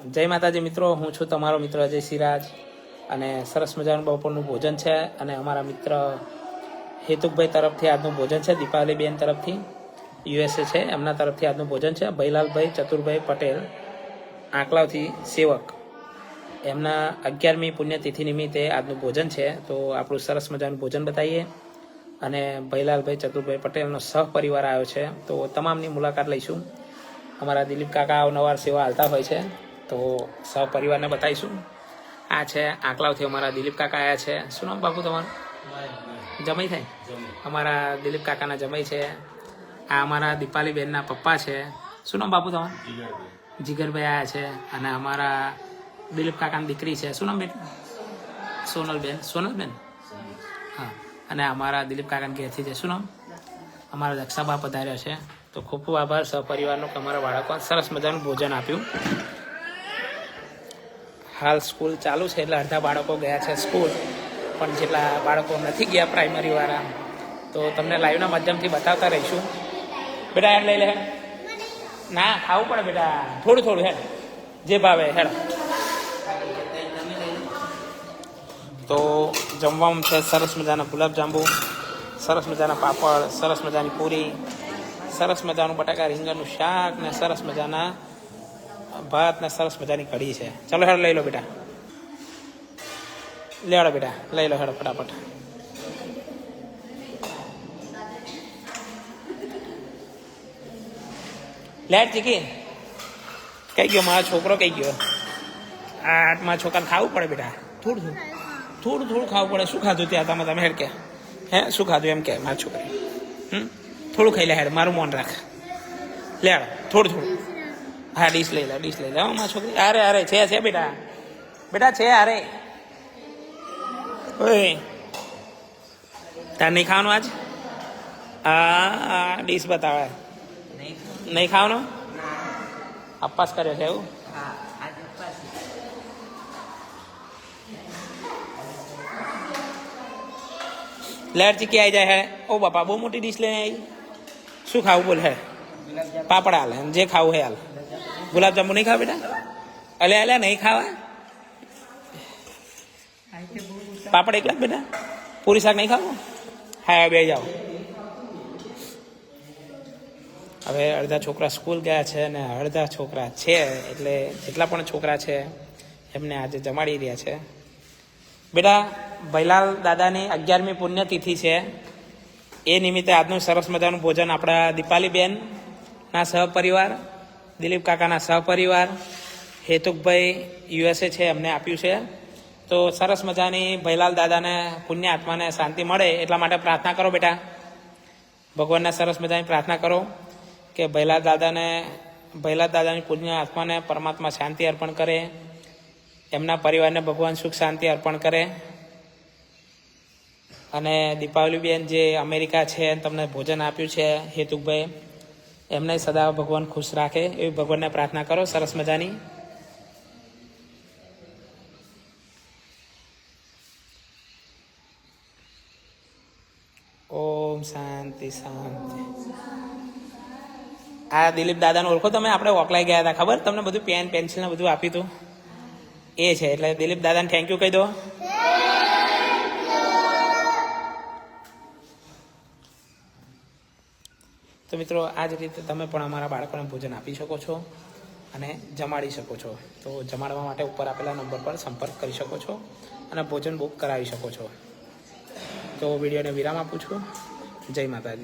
જય માતાજી મિત્રો, હું છું તમારો મિત્ર અજય સિરાજ અને સરસ મજાનું બપોરનું ભોજન છે અને અમારા મિત્ર હેતુકભાઈ તરફથી આજનું ભોજન છે. દીપાવલી બેન તરફથી USA છે, એમના તરફથી આજનું ભોજન છે. ભૈલાલભાઈ ચતુરભાઈ પટેલ આંકલાવથી સેવક, એમના 11મી પુણ્યતિથિ નિમિત્તે આજનું ભોજન છે. તો આપણું સરસ મજાનું ભોજન બતાવીએ. અને ભૈલાલભાઈ ચતુરભાઈ પટેલનો સહપરિવાર આવ્યો છે, તો તમામની મુલાકાત લઈશું. અમારા દિલીપ કાકા અવનવાર સેવા હાલતા હોય છે, તો સહપરિવારને બતાવીશું. આ છે આંકલાવથી અમારા દિલીપ કાકા આવ્યા છે. શું નામ બાપુ તમારું? જમાઈ થાય? અમારા દિલીપ કાકાના જમાઈ છે. આ અમારા દીપાલી બેનના પપ્પા છે. શું નામ બાપુ તમારું? જીગરભાઈ આવ્યા છે. અને અમારા દિલીપ કાકાની દીકરી છે. શું નામ બેન? સોનલબેન. સોનલબેન, હા. અને અમારા દિલીપ કાકાની ઘેરથી છે. શું નામ? અમારા દક્ષાબા પધાર્યા છે. તો ખૂબ ખૂબ આભાર સહપરિવારનો કે અમારા બાળકો સરસ મજાનું ભોજન આપ્યું. હાલ સ્કૂલ ચાલુ છે એટલે અડધા બાળકો ગયા છે સ્કૂલ, પણ જેટલા બાળકો નથી ગયા પ્રાઇમરીવાળા, તો તમને લાઈવના માધ્યમથી બતાવતા રહીશું. બેટા હેડ લઈ લે. ના, ખાવું પડે બેટા, થોડું થોડું હેડ, જે ભાવે હેડ. તો જમવામાં છે સરસ મજાના ગુલાબજાંબુ, સરસ મજાના પાપડ, સરસ મજાની પૂરી, સરસ મજાનું બટાકા રીંગણનું શાક ને સરસ મજાના ભાત ને સરસ મજાની કઢી છે. ચલો હેડો લઈ લો બેટા, લેવાડો બેટા, લઈ લો હેડો ફટાફટ. લેટ ચીકી કઈ ગયો મારો છોકરો? કઈ ગયો? આ મારા છોકરાને ખાવું પડે બેટા, થોડું થોડું થોડું ખાવું પડે. શું ખાધું ત્યાં તમે હેડ કે? હે, શું ખાધું એમ કે મારા છોકરી? થોડું ખાઈ લે હેડ, મારું મોન રાખ. લેડ થોડું થોડું. હા, ડીશ લઈ લે, ડીશ લઈ લે. મારા છોકરી અરે અરે છે બેટા, બેટા છે. અરે ઓય, તાર નહીં ખાવાનું આજ? આ ડીશ બતાવે. નહીં ખાવાનું? અપાસ કર્યો છે એવું? લેર ચીકી આવી જાય હે. ઓ બાપા, બહુ મોટી ડીશ લઈને આવી. શું ખાવું બોલ? હે પાપડ હાલ, જે ખાવું હે હાલ. ગુલાબજાંબુ નહીં ખાવા બેટા? અલે અલે નહીં ખાવા. પાપડ એકલા જ બેટા? પૂરી શાક નહીં ખાવું? હા, બે જાઓ. હવે અડધા છોકરા સ્કૂલ ગયા છે ને અડધા છોકરા છે, એટલે જેટલા પણ છોકરા છે એમને આજે જમાડી રહ્યા છે. બેટા, ભૈલાલ દાદાની 11મી પુણ્યતિથિ છે, એ નિમિત્તે આજનું સરસ મજાનું ભોજન આપણા દીપાલીબેનના સહપરિવાર, દિલીપ કાકાના સહપરિવાર, હેતુકભાઈ USA છે, એમને આપ્યું છે. તો સરસ મજાની ભૈલાલ દાદાને પુણ્ય આત્માને શાંતિ મળે એટલા માટે પ્રાર્થના કરો બેટા. ભગવાનને સરસ મજાની પ્રાર્થના કરો કે ભૈલાલ દાદાની પુણ્ય આત્માને પરમાત્મા શાંતિ અર્પણ કરે, એમના પરિવારને ભગવાન સુખ શાંતિ અર્પણ કરે. અને દીપાવલીબેન જે અમેરિકા છે તમને ભોજન આપ્યું છે હેતુકભાઈ, એમને સદા ભગવાન ખુશ રાખે એવી ભગવાનને પ્રાર્થના કરો સરસ મજાની. ઓમ શાંતિ શાંતિ. આ દિલીપ દાદાને ઓળખો તમે? આપણે ઓકલાઈ ગયા હતા, ખબર તમને? બધું પેન પેન્સિલ ને બધું આપ્યું હતું, એ છે. એટલે દિલીપ દાદાને થેન્ક યુ કહી દો. તો મિત્રો, આ જ રીતે તમે પણ અમારા બાળકોને ભોજન આપી શકો છો અને જમાડી શકો છો. તો જમાડવા માટે ઉપર આપેલા નંબર પર સંપર્ક કરી શકો છો અને ભોજન બુક કરાવી શકો છો. તો વિડીયોને વિરામ આપું છું. જય માતાજી.